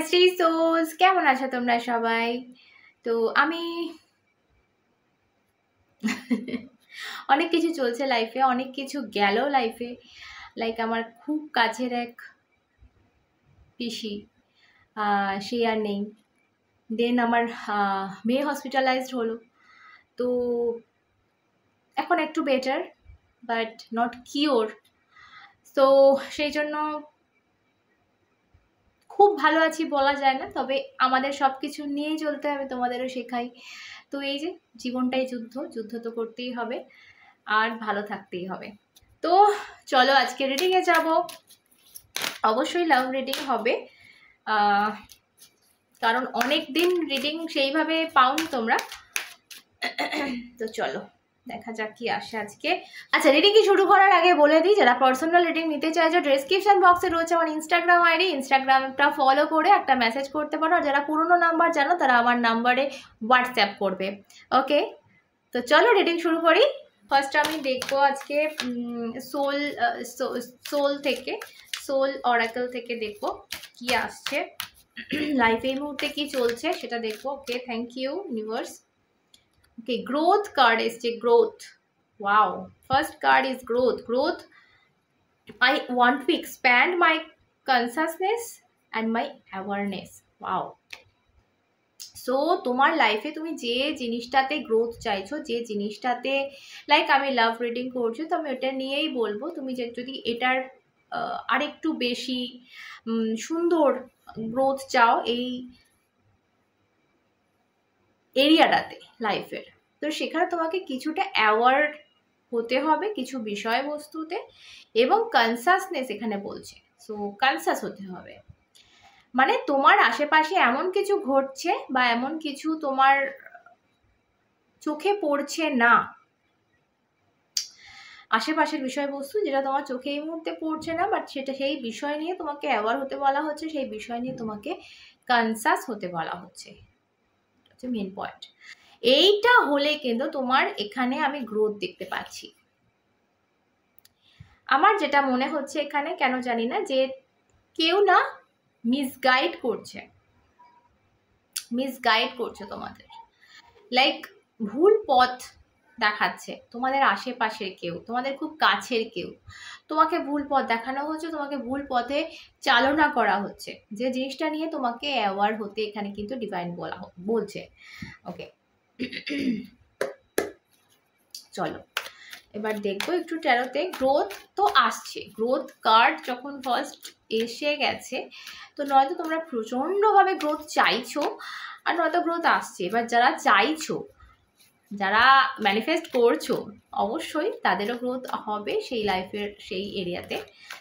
Shri sols, কেমন আছো তোমরা সবাই? তো আমি অনেক কিছু চলছে লাইফে, অনেক কিছু গেল লাইফে। লাইক আমার খুব কাছের এক পিসি, সে আর নেই। দেন আমার মেয়ে হসপিটালাইজড হলো। তো এখন একটু বেটার, বাট নট কিওর। তো সেই জন্য খুব ভালো আছি বলা যায় না, তবে আমাদের সব কিছু নিয়েই চলতে হবে, তোমাদেরও শেখাই। তো এই যে জীবনটাই যুদ্ধ, যুদ্ধ তো করতেই হবে আর ভালো থাকতেই হবে। তো চলো আজকে রিডিংয়ে যাব। অবশ্যই লাভ রিডিং হবে, কারণ অনেক দিন রিডিং সেইভাবে পাওনি তোমরা। তো চলো দেখা যাক কি আসে আজকে। আচ্ছা, রিডিং কি শুরু করার আগে বলে দিই, যারা পার্সোনাল রিডিং নিতে চাইছো ডেসক্রিপশন বক্সে রয়েছে আমার ইনস্টাগ্রাম আইডি, ইনস্টাগ্রামটা ফলো করে একটা মেসেজ করতে পারো। আর যারা পুরনো নাম্বার জানো তারা আমার নাম্বারে হোয়াটসঅ্যাপ করবে। ওকে, তো চলো রিডিং শুরু করি। ফার্স্ট আমি দেখবো আজকে সোল থেকে, সোল অরাকল থেকে দেখবো কি আসছে, লাইফে এই মুহূর্তে কি চলছে সেটা দেখবো। Okay, thank you universe. Okay, growth card is the growth. Wow, first card is growth. Growth. I want to expand my consciousness and my awareness. Wow. So তোমার লাইফে তুমি যে জিনিসটাতে গ্রোথ চাইছো, যে জিনিসটাতে লাইক আমি লাভ রিডিং করছি, তো আমি ওটা নিয়েই বলবো। তুমি যদি এটার আরেকটু বেশি সুন্দর গ্রোথ চাও এই এরিয়াটাতে লাইফের, তো সেখানে তোমাকে কিছুটা অ্যাওয়ার্ড হতে হবে কিছু বিষয়বস্তুতে, এবং কনসাসনেস এখানে বলছে। সো কনসাস হতে হবে, মানে তোমার আশেপাশে এমন কিছু ঘটছে বা এমন কিছু তোমার চোখে পড়ছে না, আশেপাশের বিষয়বস্তু যেটা তোমার চোখে এই মুহূর্তে পড়ছে না, বাট সেটা সেই বিষয় নিয়ে তোমাকে অ্যাওয়ার হতে বলা হচ্ছে, সেই বিষয় নিয়ে তোমাকে কনসাস হতে বলা হচ্ছে। মেন পয়েন্ট এইটা হলে কিন্তু তোমার এখানে আমি গ্রোথ দেখতে পাচ্ছি। আমার যেটা মনে হচ্ছে এখানে, কেন জানি না, যে কেউ না মিসগাইড করছে তোমাদের, লাইক ভুল পথ দেখাচ্ছে তোমাদের আশেপাশের কেউ, তোমাদের খুব কাছের কেউ, তোমাকে ভুল পথ দেখানো হচ্ছে, তোমাকে ভুল পথে চালনা করা হচ্ছে, যে জিনিসটা নিয়ে তোমাকে অ্যাওয়ার হতে এখানে কিন্তু ডিভাইন বলছে। ওকে, চলো এবার দেখবো একটু ট্যারোতে। গ্রোথ তো আসছে, গ্রোথ কার্ড যখন ফার্স্ট এসে গেছে, তো নয়তো তোমরা প্রচণ্ডভাবে গ্রোথ চাইছো, আর নয়তো গ্রোথ আসছে। এবার যারা চাইছো, যারা ম্যানিফেস্ট করছো, অবশ্যই তাদেরও গ্রোথ হবে সেই লাইফের সেই এরিয়াতে।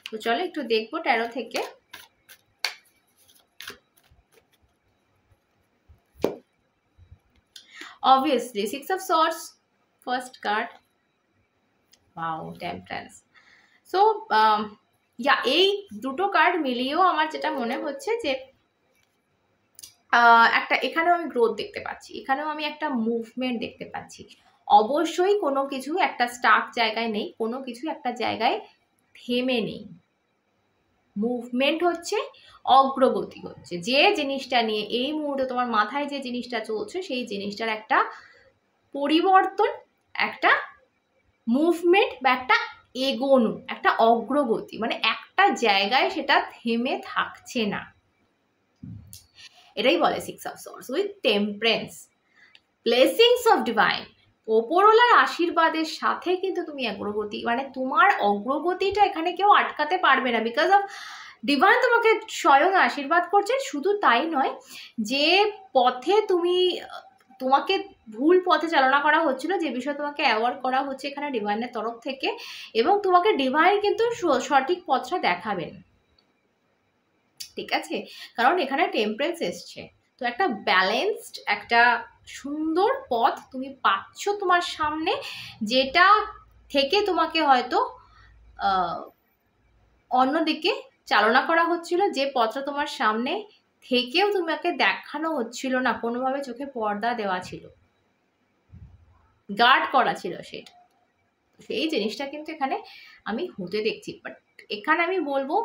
তো চলো একটু দেখবো ট্যারো থেকে। Obviously 6 of Swords first card. Wow, temperance. So এই দুটো কার্ড মিলিয়েও আমার যেটা মনে হচ্ছে যে একটা এখানেও আমি গ্রোথ দেখতে পাচ্ছি, এখানেও আমি একটা মুভমেন্ট দেখতে পাচ্ছি। অবশ্যই কোনো কিছু একটা স্টাক জায়গায় নেই, কোনো কিছু একটা জায়গায় থেমে নেই, মুভমেন্ট হচ্ছে, অগ্রগতি হচ্ছে। যে জিনিসটা নিয়ে এই মুহূর্তে তোমার মাথায় যে জিনিসটা চলছে, সেই জিনিসটার একটা পরিবর্তন, একটা মুভমেন্ট বা একটা এগোনো, একটা অগ্রগতি, মানে একটা জায়গায় সেটা থেমে থাকছে না। এটাই বলে 6 of Swords with temperance, blessings of divine. ওপরওয়ালার আশীর্বাদের সাথে কিন্তু তুমি অগ্রগতি, মানে তোমার অগ্রগতিটা এখানে কেউ আটকাতে পারবে না, বিকজ অফ ডিভাইন তোমাকে স্বয়ং আশীর্বাদ করছে। শুধু তাই নয়, যে পথে তোমাকে ভুল পথে চালনা করা হচ্ছিল, যে বিষয়ে তোমাকে অ্যাওয়ার্ড করা হচ্ছে এখানে ডিভাইনের তরফ থেকে, এবং তোমাকে ডিভাইন কিন্তু সঠিক পথটা দেখাবেন। ঠিক আছে, কারণ এখানে টেম্পারেন্স এসছে, তো একটা ব্যালেন্সড, একটা সুন্দর পথ তুমি পাচ্ছ তোমার সামনে, যেটা থেকে তোমাকে হয়তো অন্যদিকে চালনা করা হচ্ছিল, যে পথটা তোমার সামনে থেকেও তোমাকে দেখানো হচ্ছিল না, কোনোভাবে চোখে পর্দা দেওয়া ছিল, গার্ড করা ছিল সেটা। সেই জিনিসটা কিন্তু এখানে আমি হতে দেখছি, বাট এখানে আমি বলবো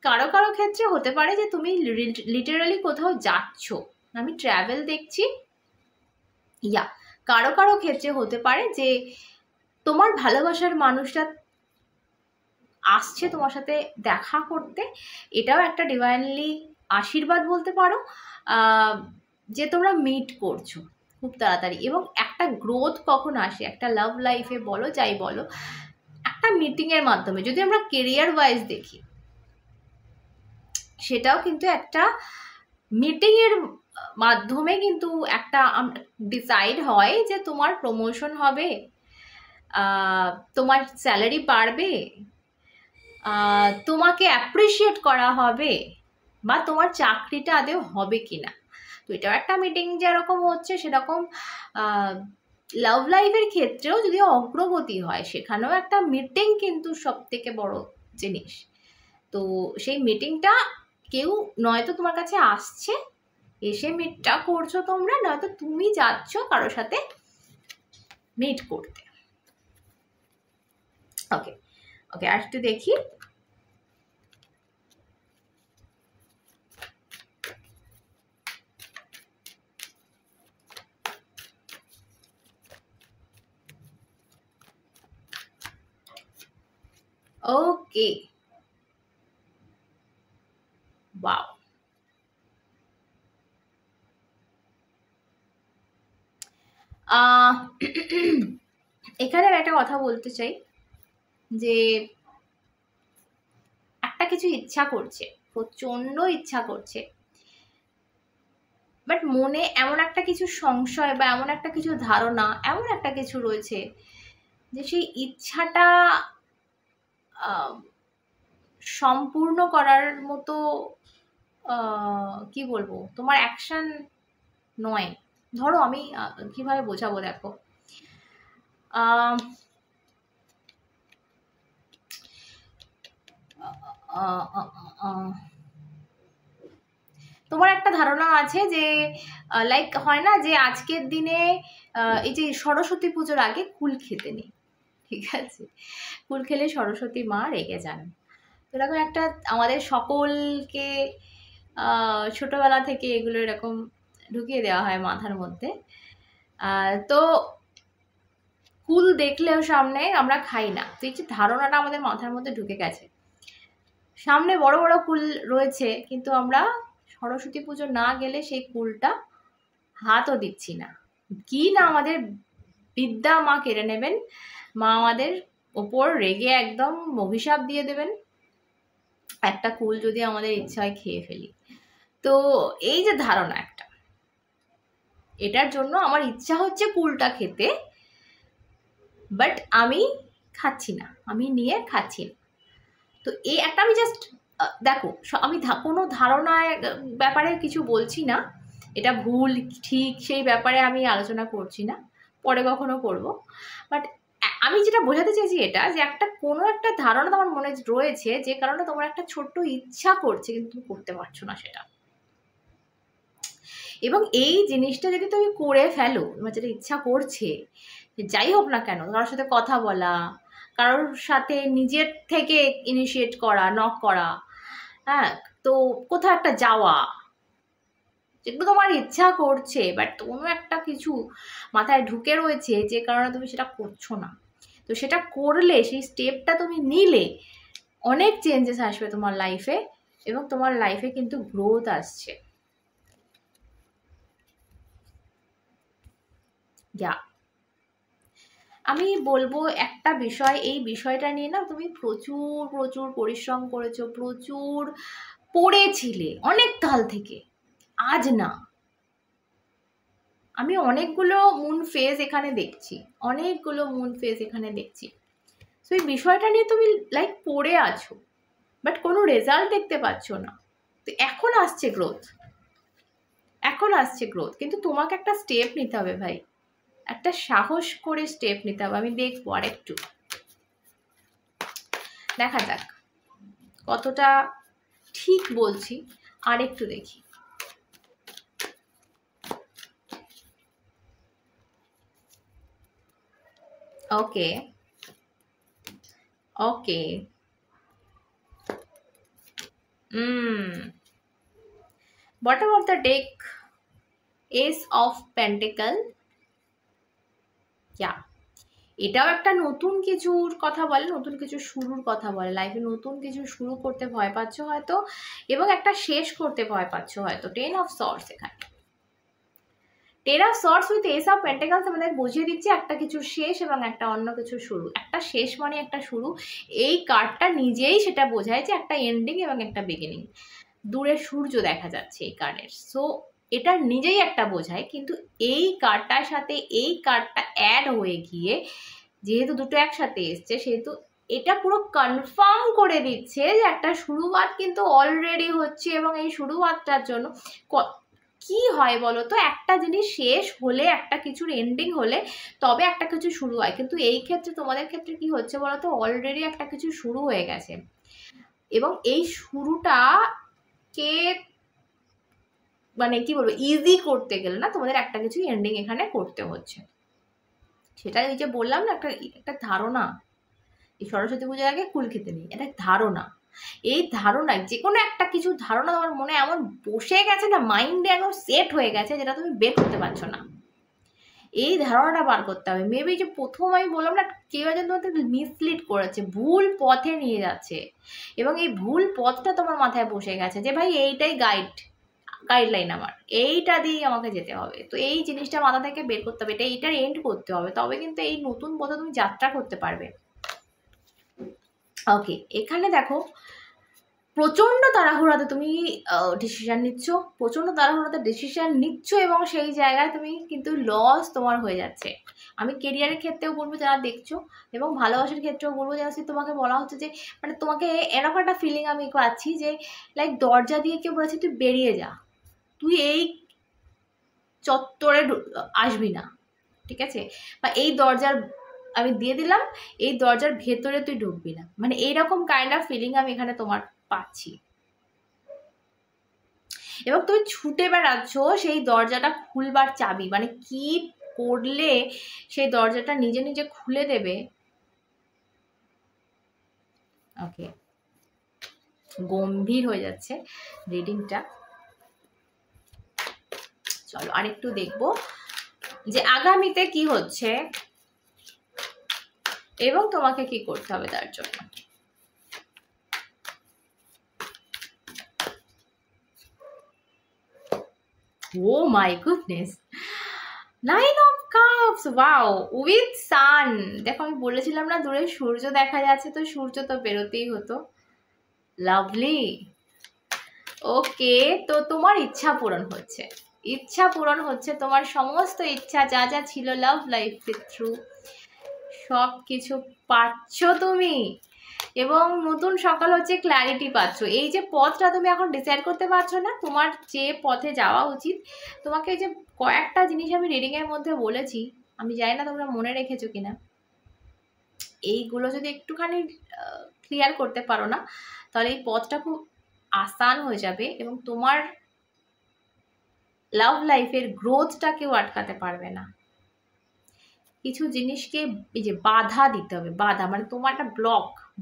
কারো কারো ক্ষেত্রে হতে পারে যে তুমি লিটারালি কোথাও যাচ্ছ, আমি ট্রাভেল দেখছি। ইয়া কারো কারো ক্ষেত্রে হতে পারে যে তোমার ভালোবাসার মানুষটা আসছে তোমার সাথে দেখা করতে, এটাও একটা ডিভাইনলি আশীর্বাদ বলতে পারো, যে তোমরা মিট করছো খুব তাড়াতাড়ি। এবং একটা গ্রোথ কখন আসে একটা লাভ লাইফে বলো যাই বলো, একটা মিটিংয়ের মাধ্যমে। যদি আমরা কেরিয়ার ওয়াইজ দেখি, সেটাও কিন্তু একটা মিটিংয়ের মাধ্যমে কিন্তু একটা ডিসাইড হয় যে তোমার প্রমোশন হবে, তোমার স্যালারি বাড়বে, তোমাকে অ্যাপ্রিসিয়েট করা হবে, বা তোমার চাকরিটা আদেও হবে কিনা। তো এটাও একটা মিটিং যেরকম হচ্ছে সেরকম লাভ লাইফের ক্ষেত্রেও যদি অগ্রগতি হয়, সেখানেও একটা মিটিং কিন্তু সব থেকে বড় জিনিস। তো সেই মিটিংটা কেউ নয়তো তোমার কাছে আসছে, এসে মিটটা করছো তোমরা, নয়তো তুমি যাচ্ছ কারোর সাথে মিট করতে। ওকে ওকে, আর একটু দেখি। ওকে, ওয়াও, এখানে আমি একটা কথা বলতে চাই যে একটা কিছু ইচ্ছা করছে, প্রচন্ড ইচ্ছা করছে, বাট মনে এমন একটা কিছু সংশয় বা এমন একটা কিছু ধারণা, এমন একটা কিছু রয়েছে যে সেই ইচ্ছাটা সম্পূর্ণ করার মতো কি বলবো তোমার অ্যাকশন নয়। ধরো আমি কিভাবে বোঝাবো, দেখো তোমার একটা ধারণা আছে যে লাইক হয় না যে আজকের দিনে এই যে সরস্বতী পুজোর আগে কুল খেতে নেই, ঠিক আছে, কুল খেলে সরস্বতী মা রেগে যান। তো এরকম একটা আমাদের সকলকে ছোটবেলা থেকে এগুলো এরকম ঢুকিয়ে দেওয়া হয় মাথার মধ্যে। তো কুল দেখলেও সামনে আমরা খাই না, তো এই যে ধারণাটা আমাদের মাথার মধ্যে ঢুকে গেছে, সামনে বড় বড় কুল রয়েছে কিন্তু আমরা সরস্বতী পুজো না গেলে সেই কুলটা হাতও দিচ্ছি না। কি না আমাদের বিদ্যা মা কেড়ে নেবেন, মা আমাদের ওপর রেগে একদম অভিশাপ দিয়ে দেবেন একটা কুল যদি আমাদের ইচ্ছা হয় খেয়ে ফেলি। তো এই যে ধারণা একটা, এটার জন্য আমার ইচ্ছা হচ্ছে কুলটা খেতে, বাট আমি খাচ্ছি না, আমি নিয়ে খাচ্ছি না। তো এই একটা আমি জাস্ট দেখো, আমি কোনো ধারণার ব্যাপারে কিছু বলছি না, এটা ভুল ঠিক সেই ব্যাপারে আমি আলোচনা করছি না, পরে কখনো করব। বাট আমি যেটা বোঝাতে চাইছি এটা যে একটা কোনো একটা ধারণা তোমার মনে রয়েছে, যে কারণে তোমার একটা ছোট্ট ইচ্ছা করছে কিন্তু তুমি করতে পারছো না সেটা। এবং এই জিনিসটা যদি তুমি করে ফেলো, তোমার যেটা ইচ্ছা করছে যাই হোক না কেন, কারোর সাথে কথা বলা, কারোর সাথে নিজের থেকে ইনিশিয়েট করা, নক করা, হ্যাঁ, তো কোথাও একটা যাওয়া, যেগুলো তোমার ইচ্ছা করছে বাট কোনো একটা কিছু মাথায় ঢুকে রয়েছে যে কারণে তুমি সেটা করছো না, তো সেটা করলে, সেই স্টেপটা তুমি নিলে অনেক চেঞ্জেস আসবে তোমার লাইফে, এবং তোমার লাইফে কিন্তু গ্রোথ আসছে। যা আমি বলবো একটা বিষয়, এই বিষয়টা নিয়ে না তুমি প্রচুর প্রচুর পরিশ্রম করেছো, প্রচুর পড়েছিলে অনেক কাল থেকে, আজ না। আমি অনেকগুলো মুন ফেজ এখানে দেখছি, অনেকগুলো মুন ফেজ এখানে দেখছি। তো এই বিষয়টা নিয়ে তুমি লাইক পড়ে আছো, বাট কোনো রেজাল্ট দেখতে পাচ্ছ না। তো এখন আসছে গ্রোথ, এখন আসছে গ্রোথ, কিন্তু তোমাকে একটা স্টেপ নিতে হবে ভাই, একটা সাহস করে স্টেপ নিতে হবে। আমি দেখবো আর একটু, দেখা যাক কতটা ঠিক বলছি, আর একটু দেখি। Okay okay, bottom of the deck, ace of pentacle. এটাও একটা নতুন কিছুর কথা বলে, নতুন কিছু শুরুর কথা বলে। লাইফে নতুন কিছু শুরু করতে ভয় পাচ্ছ হয়তো, এবং একটা শেষ করতে ভয় পাচ্ছ হয়তো। টেন অফ সর্টস, এখানে ten of sorts with S of pentacles আমাদের বুঝিয়ে দিচ্ছে একটা কিছু শেষ এবং একটা অন্য কিছু শুরু। একটা শেষ মানে একটা শুরু, এই কার্ডটা নিজেই সেটা বোঝায় যে একটা এন্ডিং এবং একটা বিগিনিং। দূরে সূর্য দেখা যাচ্ছে এই কার্ডের, সো এটা নিজেই একটা বোঝায়। কিন্তু এই কার্ডটার সাথে এই কার্ডটা অ্যাড হয়ে গিয়ে, যেহেতু দুটো একসাথে এসছে, সেহেতু এটা পুরো কনফার্ম করে দিচ্ছে যে একটা শুরুয়াত কিন্তু অলরেডি হচ্ছে। এবং এই শুরুয়াতটার জন্য কি হয় বলো তো, একটা জিনিস শেষ হলে, একটা কিছুর এন্ডিং হলে তবে একটা কিছু শুরু হয়। কিন্তু এই ক্ষেত্রে, তোমাদের ক্ষেত্রে কি হচ্ছে বলো তো, অলরেডি একটা কিছু শুরু হয়ে গেছে, এবং এই শুরুটা কে মানে কি বলবো, ইজি করতে গেলে না, তোমাদের একটা কিছু এন্ডিং এখানে করতে হচ্ছে। সেটা ওই যে বললাম না, একটা ধারণা। এই সরস্বতী পূজার আগে কুল খেতে নেই, এটা ধারণা। এই ধারণায়, যে কোনো একটা কিছু ধারণা তোমার মনে এমন বসে গেছে না, মাইন্ডে একদম সেট হয়ে গেছে, যেটা তুমি বের করতে পারছো না। এই ধারণাটা বার করতে হবে। মেবি যে প্রথম আমি বললাম না, কেউ একজন তোমাকে মিসলিড করেছে, ভুল পথে নিয়ে যাচ্ছে, এবং এই ভুল পথটা তোমার মাথায় বসে গেছে যে ভাই এইটাই গাইডলাইন, আমার এইটা দিয়েই আমাকে যেতে হবে। তো এই জিনিসটা মাথা থেকে বের করতে হবে, এইটার এন্ড করতে হবে, তবে কিন্তু এই নতুন পথে তুমি যাত্রা করতে পারবে। ওকে, এখানে দেখো প্রচন্ড তাড়াহুড়াতে তুমি ডিসিশন নিচ্ছ, প্রচন্ড তাড়াহুড়াতে ডিসিশন নিচ্ছ, এবং সেই জায়গায় তুমি কিন্তু লস তোমার হয়ে যাচ্ছে। আমি কেরিয়ারের ক্ষেত্রেও বলবো যারা দেখছো, এবং ভালোবাসার ক্ষেত্রেও বলবো যারা, তোমাকে বলা হচ্ছে যে মানে তোমাকে এরকম একটা ফিলিং আমি পাচ্ছি যে লাইক দরজা দিয়ে কেউ বলেছে তুই বেরিয়ে যা, তুই এই চত্বরে আসবি না, ঠিক আছে, বা এই দরজার আমি দিয়ে দিলাম, এই দরজার ভেতরে তুই ঢুকবি না, মানে এইরকম কাইন্ড অফ ফিলিং আমি এখানে তোমার পাচ্ছি। এবং তুমি ছুটে বেড়াচ্ছ সেই দরজাটা খুলবার চাবি, মানে কি করলে সেই দরজাটা নিজে নিজে খুলে দেবে। ওকে, গম্ভীর হয়ে যাচ্ছে রিডিংটা। চলো আরেকটু দেখবো যে আগামীতে কি হচ্ছে এবং তোমাকে কি করতে হবে তার জন্য। Oh my goodness, 9 of Cups, wow, with sun. দেখো আমি বলেছিলাম না দূরে সূর্য দেখা যাচ্ছে, তো সূর্য তো বেরোতেই হতো। লাভলি। ওকে, তো তোমার ইচ্ছা পূরণ হচ্ছে, ইচ্ছা পূরণ হচ্ছে, তোমার সমস্ত ইচ্ছা যা যা ছিল লাভ লাইফের থ্রু, সব কিছু পাচ্ছ তুমি, এবং নতুন সকাল হচ্ছে, ক্ল্যারিটি পাচ্ছ। এই যে পথটা তুমি এখন ডিসাইড করতে পারছো না তোমার যে পথে যাওয়া উচিত, তোমাকে এই যে কয়েকটা জিনিস আমি রিডিংয়ের মধ্যে বলেছি, আমি জানি না তোমরা মনে রেখেছো কিনা, এইগুলো যদি একটুখানি ক্লিয়ার করতে পারো না, তাহলে এই পথটা খুব আসান হয়ে যাবে, এবং তোমার লাভ লাইফের গ্রোথটা কেউ আটকাতে পারবে না। কিছু জিনিসকে এই যে বাধা দিতে হবে, বাধা মানে তোমার একটা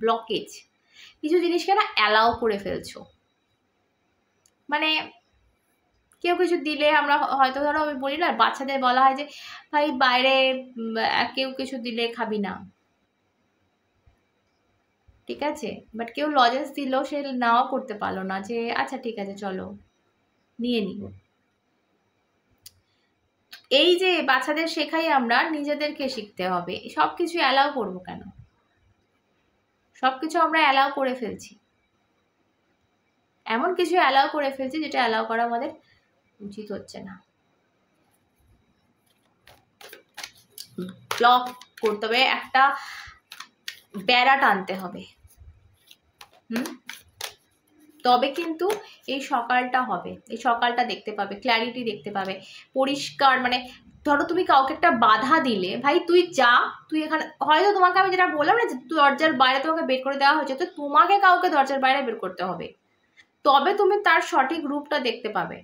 ব্লকেজ, কিছু জিনিসকে না অ্যালাউ করে ফেলছো। মানে কেউ কিছু দিলে আমরা হয়তো, ধরো আমি বলি না, বাচ্চাদের বলা হয় যে ভাই বাইরে কেউ কিছু দিলে খাবি না, ঠিক আছে, বাট কেউ লজেন্স দিলেও সে নাও করতে পারলো না, যে আচ্ছা ঠিক আছে চলো নিয়ে নিব। এই যে বাচ্চাদের শেখাই আমরা, নিজেদেরকে শিখতে হবে। সব কিছু অ্যালাউ করবো কেন, সব কিছু আমরা অ্যালাউ করে ফেলছি, এমন কিছু অ্যালাউ করে ফেলছি যেটা অ্যালাউ করা আমাদের উচিত হচ্ছে না। ব্লক করতে হবে, একটা বেড়া টানতে হবে, তবে কিন্তু এই সকালটা হবে, এই সকালটা দেখতে পাবে, ক্ল্যারিটি দেখতে পাবে, পরিষ্কার। মানে ধরো তুমি কাউকে একটা বাধা দিলে, ভাই তুই যা, তুই এখানে, হয়তো তোমাকে আমি যেটা বললাম না যে দরজার বাইরে তোমাকে বের করে দেওয়া হয়েছে, তো তোমাকে কাউকে দরজার বাইরে বের করতে হবে, তবে তুমি তার সঠিক রূপটা দেখতে পাবে।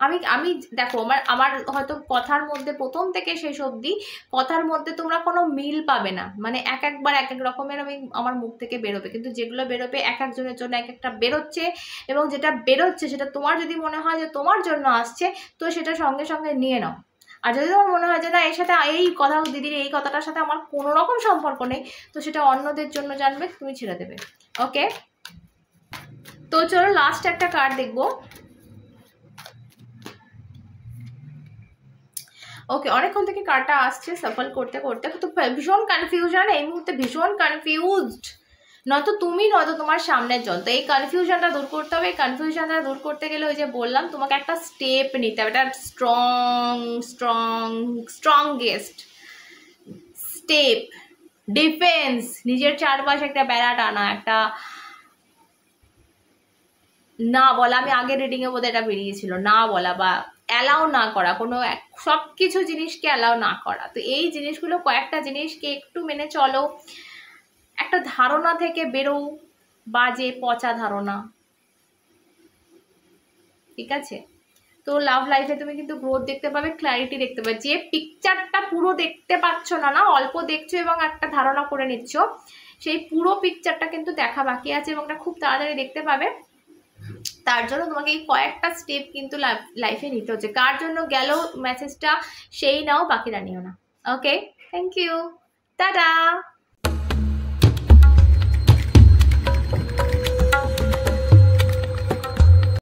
আমি আমি দেখো আমার আমার হয়তো কথার মধ্যে প্রথম থেকে শেষ অবধি কথার মধ্যে তোমরা কোনো মিল পাবে না, মানে একবার এক এক রকমের আমি আমার মুখ থেকে বেরোবে, কিন্তু যেগুলো বেরোবে এক একজনের জন্য এক একটা বেরোচ্ছে, এবং যেটা বেরোচ্ছে সেটা তোমার যদি মনে হয় যে তোমার জন্য আসছে তো সেটা সঙ্গে সঙ্গে নিয়ে নাও। আর যদি তোমার মনে হয় যে না এর সাথে এই কথা দিদির এই কথাটার সাথে আমার কোনো রকম সম্পর্ক নেই, তো সেটা অন্যদের জন্য জানবে, তুমি ছেড়ে দেবে। ওকে, তো চলো লাস্ট একটা কার্ড দেখবো। ওকে, অনেকক্ষণ থেকে কার্ডটা আসছে সাফল করতে করতে, তো ভীষণ কনফিউশন এই মুহূর্তে, ভীষণ কনফিউজড, নয়তো তুমি নয়তো তোমার সামনের জন। তো এই কনফিউশনটা দূর করতে হবে। এই কনফিউশনটা দূর করতে গেলে ওই যে বললাম তোমাকে একটা স্টেপ নিতে হবে, একটা স্ট্রংগেস্ট স্টেপ, ডিফেন্স, নিজের চারপাশে একটা বেড়া টানা, একটা না বলা, আমি আগের রিডিংয়ে বোধহয় এটা বেরিয়েছিল, না বলা বা অ্যালাউ না করা, কোনো সব কিছু জিনিসকে অ্যালাউ না করা। তো এই জিনিসগুলো কয়েকটা জিনিসকে একটু মেনে চলো, একটা ধারণা থেকে বেরো, বাজে পচা ধারণা, ঠিক আছে? তো লাভ লাইফে তুমি কিন্তু গ্রোথ দেখতে পাবে, ক্ল্যারিটি দেখতে পাবে। যে পিকচারটা পুরো দেখতে পাচ্ছ না, না অল্প দেখছো এবং একটা ধারণা করে নিচ্ছ, সেই পুরো পিকচারটা কিন্তু দেখা বাকি আছে এবং এটা খুব তাড়াতাড়ি দেখতে পাবে। তার জন্য তোমাকে এই কয়েকটা স্টেপ কিন্তু লাইফে নিতে হচ্ছে। কার জন্য গেল মেসেজটা সেই নাও, বাকিরা নিও না। ওকে, থ্যাংক ইউ, টাটা।